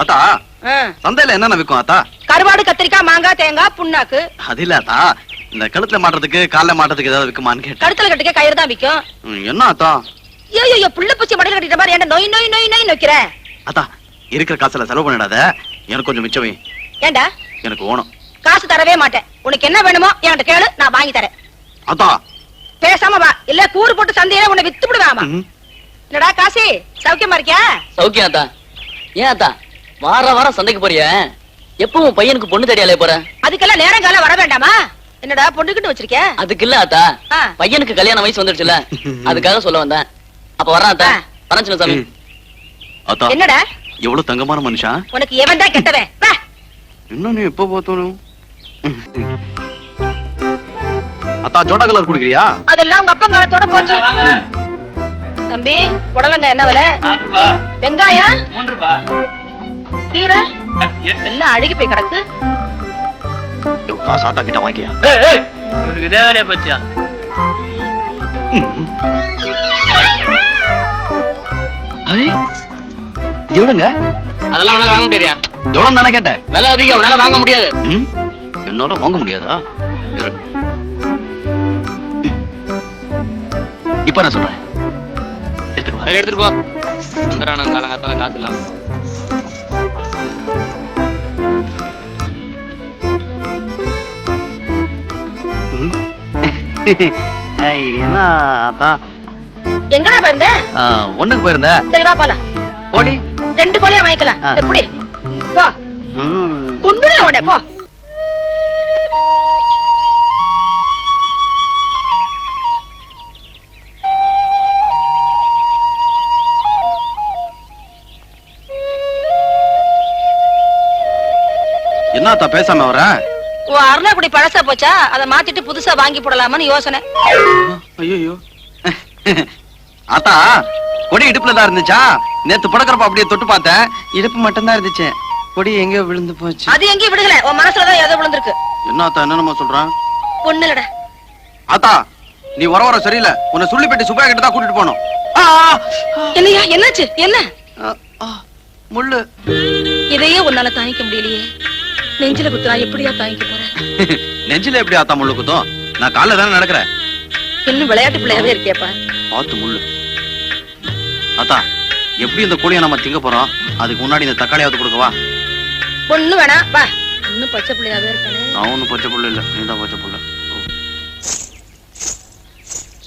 ஆத்தா சந்தையில என்னென்ன விற்கும் ஆத்தா? கருவாடு, கத்திரிக்காய், மாங்காய், தேங்காய், புண்ணாக்கு. அது இல்ல ஆத்தா, இந்த கழுத்துல மாட்டுறதுக்கு கால்ல மாட்டுறதுக்கு ஏதாவது விற்குமான்னு கேட்டேன். கழுத்துல கட்டுக்க கயிறு தான் விற்கும். என்ன ஆத்தா? ஐயோ புள்ள பூச்சி மடையில கட்டிட்ட மாதிரி என்ன நோய் நோய் நோய் நோய் நோக்கிற? ஆத்தா இருக்கிற காசுல செலவு பண்ணிடாத, எனக்கு கொஞ்சம் மிச்சம் வை. ஏண்டா? எனக்கு ஓணும். காசு தரவே மாட்டேன். உனக்கு என்ன வேணுமோ என்கிட்ட கேளு, நான் வாங்கி தரேன். ஆத்தா பேசாம வா, இல்ல கூறு போட்டு சந்தையில உன்னை வித்து விடுவாமா. என்னடா காசி, சௌக்கியமா இருக்கியா? சௌக்கியம் ஆத்தா. ஏன் ஆத்தா வாரம் சந்தைக்கு போறிய? எப்பவும் பையனுக்கு பொண்ணு தேடியாலே போற? அதுக்கெல்லாம் நேரம் காலம் வர வேண்டாமா? என்னடா பொண்ணுகிட்டு வச்சிருக்க? அதுக்கு இல்ல ஆத்தா, பையனுக்கு கல்யாண வயசு வந்துடுச்சுல, அதுக்காக சொல்ல வந்தேன். அப்ப வரேன் ஆத்தா. வரேன் சின்ன சாமி. ஆத்தா என்னடா எவ்வளவு தங்கமான மனுஷா? உனக்கு எவன் தான் கெட்டவன்? வா. இன்னும் நீ எப்ப பார்த்தோம்? அத்தா ஜோடா கலர் குடிக்கிறியா? அதெல்லாம் உங்க அப்பா காலத்தோட போச்சு. தம்பி புடலங்க என்ன விலை? வெங்காயம் 3 ரூபாய். கீரை எல்லாம் அழுகி போய் கிடக்கு. காசு ஆத்தா கிட்ட வாங்கியா? இவருக்கு இதே வேலையை பத்தியா? எவ்வளவுங்க? அதெல்லாம் உனக்கு வாங்க முடியா? எவ்வளவு தானே கேட்டேன். விலை அதிகம், உன்னால வாங்க முடியாது. என்னால வாங்க முடியாதா? இப்ப நான் சொல்றேன், எடுத்துட்டு போ. காலங்காத்தால காசு இல்லாம என்ன ஆத்தா? எங்கடா போயிருந்த? ஒண்ணுக்கு போயிருந்த. சரி வா போலாம். கோழி 2 கோழியா வாங்கிக்கலாம். எப்படி போ, குண்டுல ஓட போ. என்னத்தா பேசாம வர? ஓ அருணாக்குடி பழசா போச்சா, அதை மாத்திட்டு புதுசா வாங்கி போடலாமான்னு யோசனை. ஐயோ ஆத்தா, கொடி இடுப்புல தான் இருந்துச்சா? நேத்து படுக்கிறப்ப அப்படியே தொட்டு பார்த்தேன், இடுப்பு மட்டும் தான் இருந்துச்சு. கொடி எங்க விழுந்து போச்சு? அது எங்கேயும் விடுகல, உன் மனசுலதான் ஏதோ விழுந்திருக்கு. என்ன ஆத்தா என்னமா சொல்றான்? பொண்ணு இல்லடா. ஆத்தா நீ வர சரியில்லை, உன்னை சுள்ளிப்பட்டி சுப்பையா கிட்ட தான் கூட்டிட்டு போனோம். என்னையா என்னாச்சு? என்ன முள்ளு? இதையே உன்னால தாங்கிக்க முடியலையே, நெஞ்சில குத்துறா எப்படியா தாங்கிக்க போற? நெஞ்சில எப்படி ஆத்தா முள்ளு குத்தும்? நான் காலைல தானே நடக்கிறேன். இன்னும் விளையாட்டு பிள்ளையாவே இருக்கியாப்பா. பார்த்து முள்ளு. ஆத்தா எப்படி இந்த கோழியை நம்ம திங்க போறோம், அதுக்கு முன்னாடி இந்த தக்காளியாவது கொடுக்கவா? பொண்ணு வேணா வா, இன்னும் பச்சை பிள்ளையாவே இருக்கானே. நான் ஒண்ணும் பச்சை புள்ள இல்ல, நீதான் பச்சை புள்ள.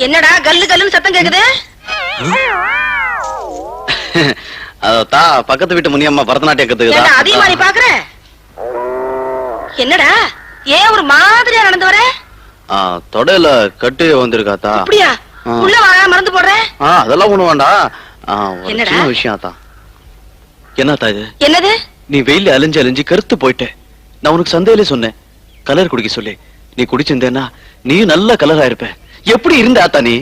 என்னடா கல்லு கல்லுன்னு சத்தம் கேக்குது? அதா பக்கத்து வீட்டு முனியம்மா பரதநாட்டியம் ஏண்டா அதிகமா நீ பாக்குற? என்னடா ஏன் ஒரு மாதிரியா நடந்து வர? தொடையில கட்டு வந்திருக்காத்தா. அப்படியா? உள்ள வாங்க மறந்து போடுறேன். அதெல்லாம் ஒண்ணு வேண்டாம். என்னடா சின்ன விஷயம் ஆத்தா. என்னத்தா இது? என்னது? நீ வெயில அலைஞ்சு அலைஞ்சு கருத்து போயிட்ட. நான் உனக்கு சந்தையிலே சொன்னேன் கலர் குடிக்க சொல்லி. நீ குடிச்சிருந்தேன்னா நீ நல்ல கலரா இருப்ப. எப்படி இருந்த ஆத்தா நீ?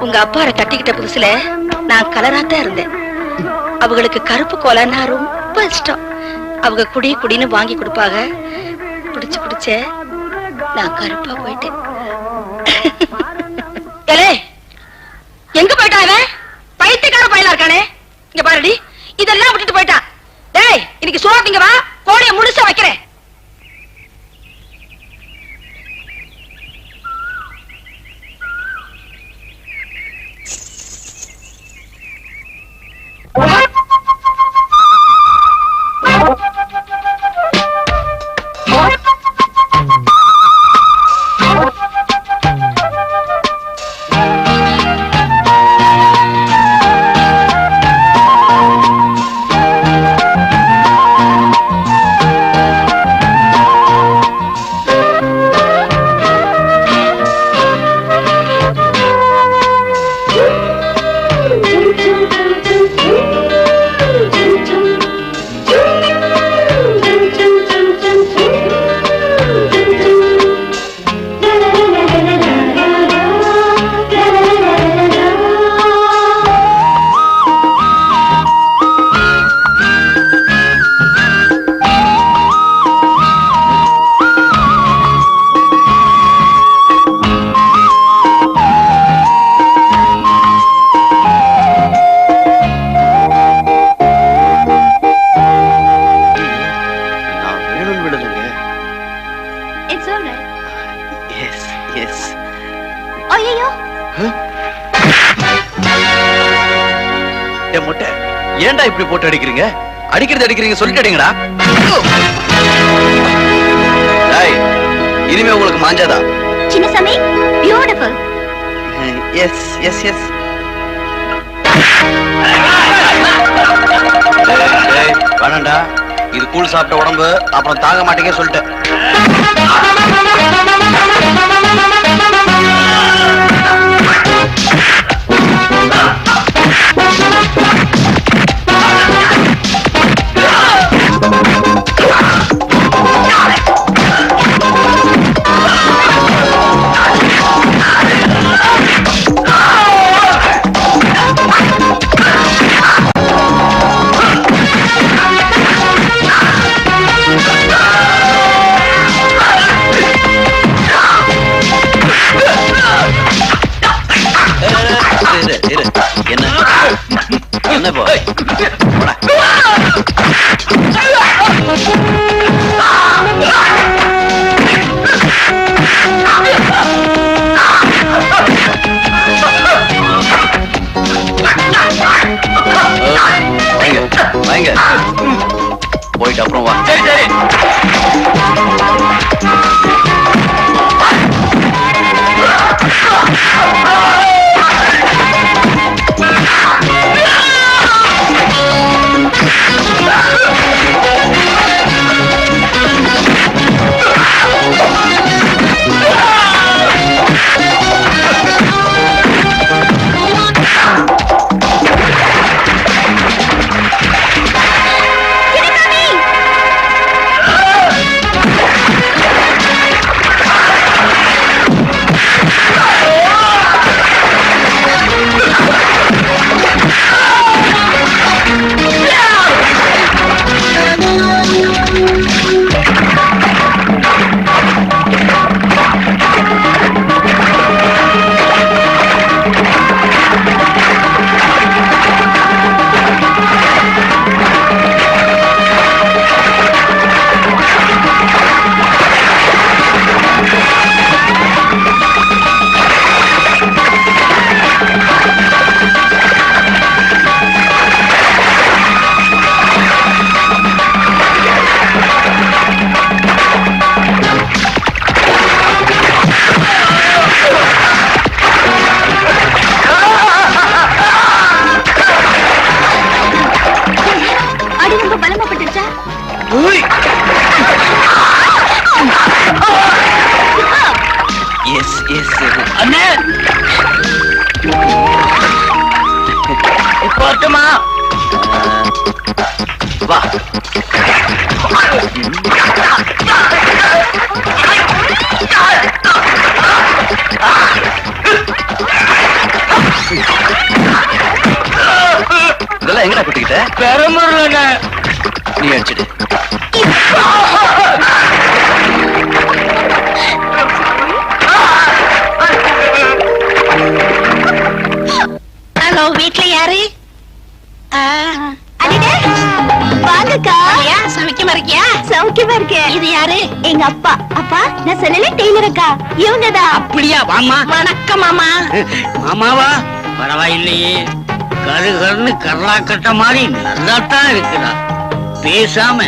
உங்க அப்பாரை கட்டிக்கிட்ட புதுசுல நான் கலராத்தான் இருந்தேன். அவங்களுக்கு கருப்பு கோலன்னா ரொம்ப இஷ்டம். அவங்க குடி குடின்னு வாங்கி கொடுப்பாங்க. பிடிச்சு பிடிச்ச நான் கருப்பா போயிட்டேன். எங்க போயிட்டான்? பைத்தியக்கார பையலா இருக்கானே. இங்க பாருடி, இதெல்லாம் விட்டுட்டு போயிட்டான். டேய் இன்னைக்கு சோத்திங்க வா, கோழிய முழுசா வைக்கிறேன். என் முட்டை ஏன்டா இப்படி போட்டு அடிக்கிறீங்க? அடிக்கிறீங்க சொல்லிட்டு அடிங்கடா. டேய், இனிமே உங்களுக்கு மாஞ்சாதா? Chinnasamy beautiful. Yes yes yes. வேணாண்டா, இது கூழ் சாப்பிட்ட உடம்பு அப்புறம் தாங்க மாட்டேங்க சொல்லிட்டேன். என்ன போ வாங்க போயிட்டு அப்புறம் வா. வா. இதெல்லாம் எங்கடா குட்டிக்கிட்ட? பெருமூர்ல நீ அடிச்சிடு. ஹலோ, வீட்ல யாரு? வாங்கக்கா. சமைக்கமா இருக்கியா? சௌக்கியமா இருக்கேன். இது யாரு? எங்க அப்பா. அப்பா, நான் சொல்லல டெய்லர் அக்கா. இவங்கதான். அப்படியா? வாமா. வணக்கம் மாமா. மாமாவா? பரவாயில்லையே, கருகருன்னு கர்லா கட்ட மாதிரி நல்லாத்தான் இருக்குடா. பேசாம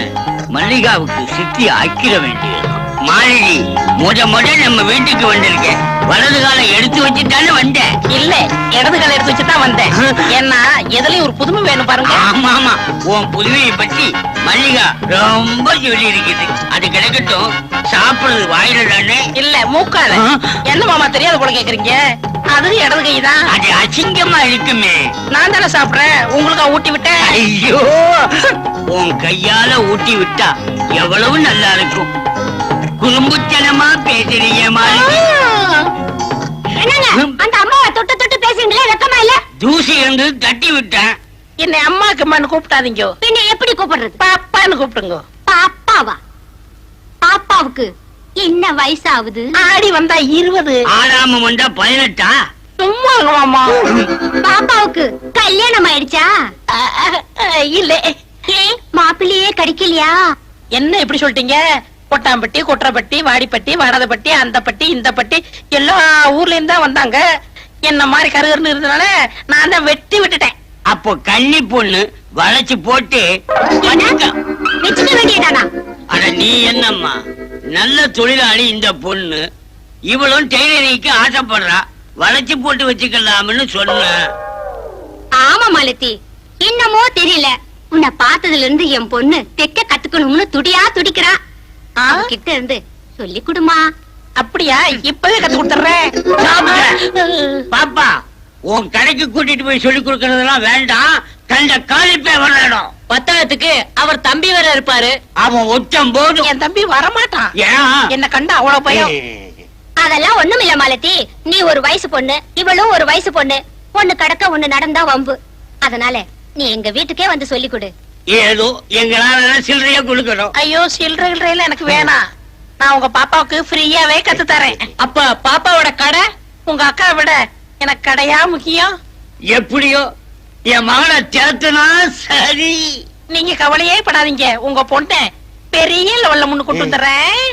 மல்லிகாவுக்கு சித்தி ஆக்கிட வேண்டியது. மாலினி, முத நம்ம வீட்டுக்கு வந்திருக்கேன். வலது காலை எடுத்து வச்சுட்டானே வந்தேன். இல்ல, இடது கால எடுத்து வச்சுதான் வந்தேன். ஏன்னா எதுலயும் ஒரு புதுமை வேணும் பாருங்க. ஆமா ஆமா, உன் புதுமையை பத்தி மல்லிகா ரொம்ப சொல்லி இருக்குது. அது கிடைக்கட்டும், சாப்பிடுறது வாயில தானே? இல்ல, மூக்கால. என்ன மாமா தெரியாத போல கேக்குறீங்க? அது இடது கைதான். அது அசிங்கமா இருக்குமே. நான் தானே சாப்பிடுறேன், உங்களுக்கா ஊட்டி விட்டேன். ஐயோ, உன் கையால ஊட்டி விட்டா எவ்வளவு நல்லா இருக்கும். குறும்புத்தனமா பேசுறீங்க மாலினி. அந்த அம்மாவை தொட்டு தொட்டு பேசுறீங்களே, வெக்கமா இல்ல? தூசி இருந்து தட்டி விட்டேன். என்னை அம்மாக்கு அம்மான்னு கூப்பிட்டாதீங்க. பின்ன எப்படி கூப்பிடுறது? பாப்பான்னு கூப்பிடுங்க. பாப்பாவா? பாப்பாவுக்கு என்ன வயசாகுது? ஆடி வந்தா 20. ஆடாம வந்தா 18. சும்மா மாமா. பாப்பாவுக்கு கல்யாணம் ஆயிடுச்சா? இல்ல. மாப்பிள்ளையே கிடைக்கலையா? என்ன இப்படி சொல்லிட்டீங்க? கொட்டாம்பட்டி, கொற்றப்பட்டி, வாடிப்பட்டி, வடதப்பட்டி, அந்த பட்டி, இந்த பட்டி எல்லா ஊர்ல இருந்து தான் வந்தாங்க. என்ன மாதிரி கருகருன்னு இருந்தனால நான் தான் வெட்டி விட்டுட்டேன். அப்போ கன்னி பொண்ணு வளைச்சு போட்டு வச்சுக்க வேண்டியதானா? அட நீ என்னம்மா, நல்ல தொழிலாளி இந்த பொண்ணு, இவளும் டெய்லரிங்க்கு ஆசைப்படுறா, வளைச்சு போட்டு வச்சுக்கலாம்னு சொன்ன. ஆமா மாலதி, என்னமோ தெரியல, உன்னை பார்த்ததுல இருந்து என் பொண்ணு தைக்க கத்துக்கணும்னு துடியா துடிக்கிறா. கிட்ட இருந்து சொல்லி கொடுமா. அப்படியா? இப்பவே கத்து கொடுத்துறேன். பாப்பா, உன் கடைக்கு கூட்டிட்டு போய் சொல்லி கொடுக்கறதெல்லாம் வேண்டாம். கண்ட காலிப்பே வரணும். பத்தாயிரத்துக்கு அவர் தம்பி வேற இருப்பாரு. அவன் ஒச்சம் போதும். என் தம்பி வரமாட்டான். ஏன்? என்ன கண்டா அவ்வளவு பயம். அதெல்லாம் ஒண்ணும் இல்ல மாலதி, நீ ஒரு வயசு பொண்ணு, இவளும் ஒரு வயசு பொண்ணு, ஒண்ணு கடக்க ஒண்ணு நடந்தா வம்பு. அதனால நீ எங்க வீட்டுக்கே வந்து சொல்லி கொடு. ஏதோ எங்களால சில்லறையா கொடுக்கணும். ஐயோ, சில்லறையில எனக்கு வேணாம். நான் உங்க பாப்பாவுக்கு ஃப்ரீயாவே கத்து தரேன். அப்ப பாப்பாவோட கடை உங்க அக்கா விட எனக்கு கடையா முக்கியம். எப்படியோ என் மகளை சேர்த்துனா சரி. நீங்க கவலையே படாதீங்க, உங்க பொண்ணை பெரிய லெவல்ல முன்னு கொண்டு வந்துடுறேன்.